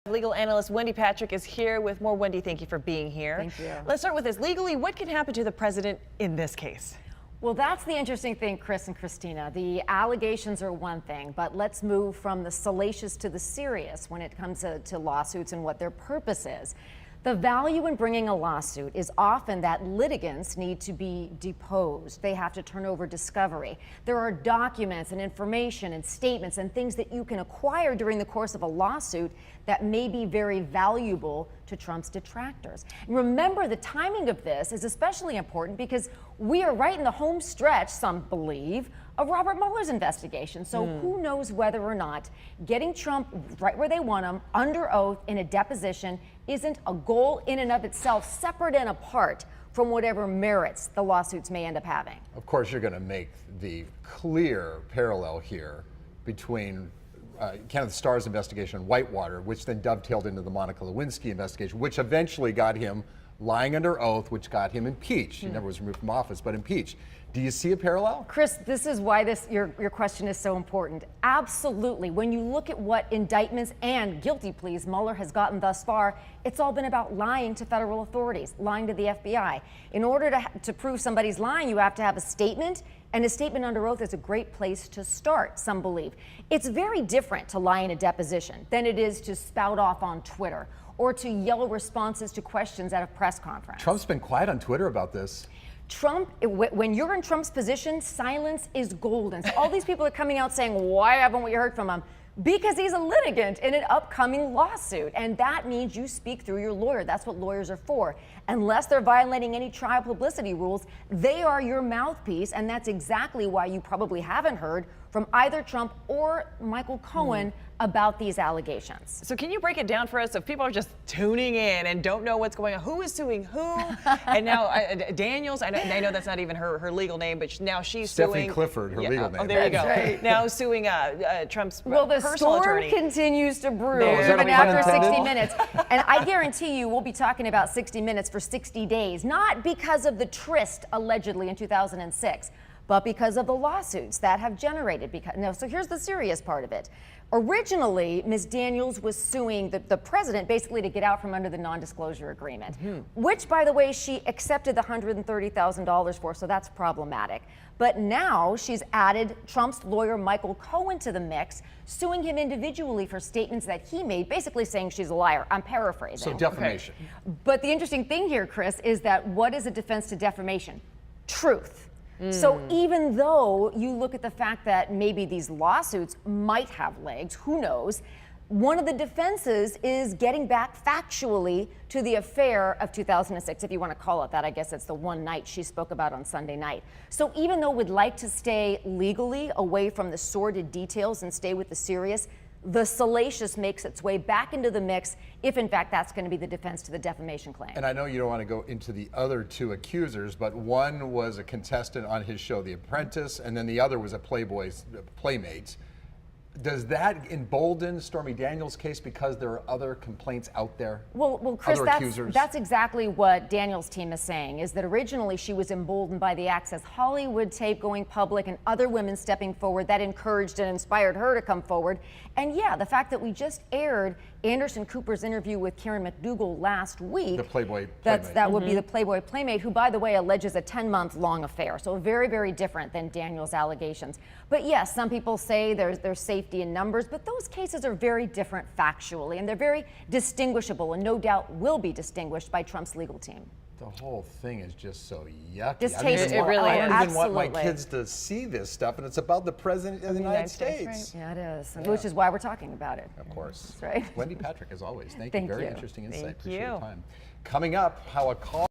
Legal analyst Wendy Patrick is here with more. Wendy, thank you for being here. Thank you. Let's start with this. Legally, what can happen to the president in this case? Well, that's the interesting thing, Chris and Christina. The allegations are one thing, but let's move from the salacious to the serious when it comes to lawsuits and what their purpose is. The value in bringing a lawsuit is often that litigants need to be deposed. They have to turn over discovery. There are documents and information and statements and things that you can acquire during the course of a lawsuit that may be very valuable to Trump's detractors. And remember, the timing of this is especially important because we are right in the home stretch, some believe, of Robert Mueller's investigation. So who knows whether or not getting Trump right where they want him, under oath, in a deposition, isn't a goal in and of itself, separate and apart from whatever merits the lawsuits may end up having. Of course, you're going to make the clear parallel here between Kenneth Starr's investigation on Whitewater, which then dovetailed into the Monica Lewinsky investigation, which eventually got him lying under oath, which got him impeached. He never was removed from office, but impeached. Do you see a parallel? Chris, this is why your question is so important. Absolutely. When you look at what indictments and guilty pleas Mueller has gotten thus far, it's all been about lying to federal authorities, lying to the FBI. In order to prove somebody's lying, you have to have a statement, and a statement under oath is a great place to start, some believe. It's very different to lie in a deposition than it is to spout off on Twitter or to yell responses to questions at a press conference. Trump's been quiet on Twitter about this. Trump, when you're in Trump's position, silence is golden. So all these people are coming out saying, why haven't we heard from him? Because he's a litigant in an upcoming lawsuit. And that means you speak through your lawyer. That's what lawyers are for. Unless they're violating any trial publicity rules, they are your mouthpiece. And that's exactly why you probably haven't heard from either Trump or Michael Cohen about these allegations. So can you break it down for us if people are just tuning in and don't know what's going on? Who is suing who? And now Daniels, I know that's not even her legal name, but now she's Stephanie suing. Clifford, her legal name. Oh, there you go. Right. Now suing Trump's Well, the personal storm attorney. continues to brew No, is that even a pun after intended? 60 minutes. And I guarantee you we'll be talking about 60 Minutes for 60 days, not because of the tryst allegedly in 2006, but because of the lawsuits that have generated. So here's the serious part of it. Originally, Ms. Daniels was suing the president basically to get out from under the non-disclosure agreement, which, by the way, she accepted the $130,000 for, so that's problematic. But now she's added Trump's lawyer, Michael Cohen, to the mix, suing him individually for statements that he made, basically saying she's a liar. I'm paraphrasing. So defamation. Okay. But the interesting thing here, Chris, is that what is a defense to defamation? Truth. So even though you look at the fact that maybe these lawsuits might have legs, who knows, one of the defenses is getting back factually to the affair of 2006, if you want to call it that. I guess it's the one night she spoke about on Sunday night. So even though we'd like to stay legally away from the sordid details and stay with the serious, the salacious makes its way back into the mix if, in fact, that's going to be the defense to the defamation claim. And I know you don't want to go into the other two accusers, but one was a contestant on his show, The Apprentice, and then the other was a Playboy's Playmates. Does that embolden Stormy Daniels' case because there are other complaints out there? Well, Chris, that's exactly what Daniels' team is saying, is that originally she was emboldened by the Access Hollywood tape going public and other women stepping forward that encouraged and inspired her to come forward. And yeah, the fact that we just aired Anderson Cooper's interview with Karen McDougal last week. The Playboy Playmate. That would be the Playboy Playmate, who, by the way, alleges a 10-month long affair. So very, very different than Daniels' allegations. But yes, some people say there's safety in numbers, but those cases are very different factually, and they're very distinguishable, and no doubt will be distinguished by Trump's legal team. The whole thing is just so yucky. Distasteful. It really is. I don't even want my Absolutely. kids to see this stuff, and it's about the President of the United States. Right. Yeah, it is, which is why we're talking about it. Of course. That's right. Wendy Patrick, as always, thank you. Thank Very you. interesting insight. Thank Appreciate you. your time. Coming up, how a call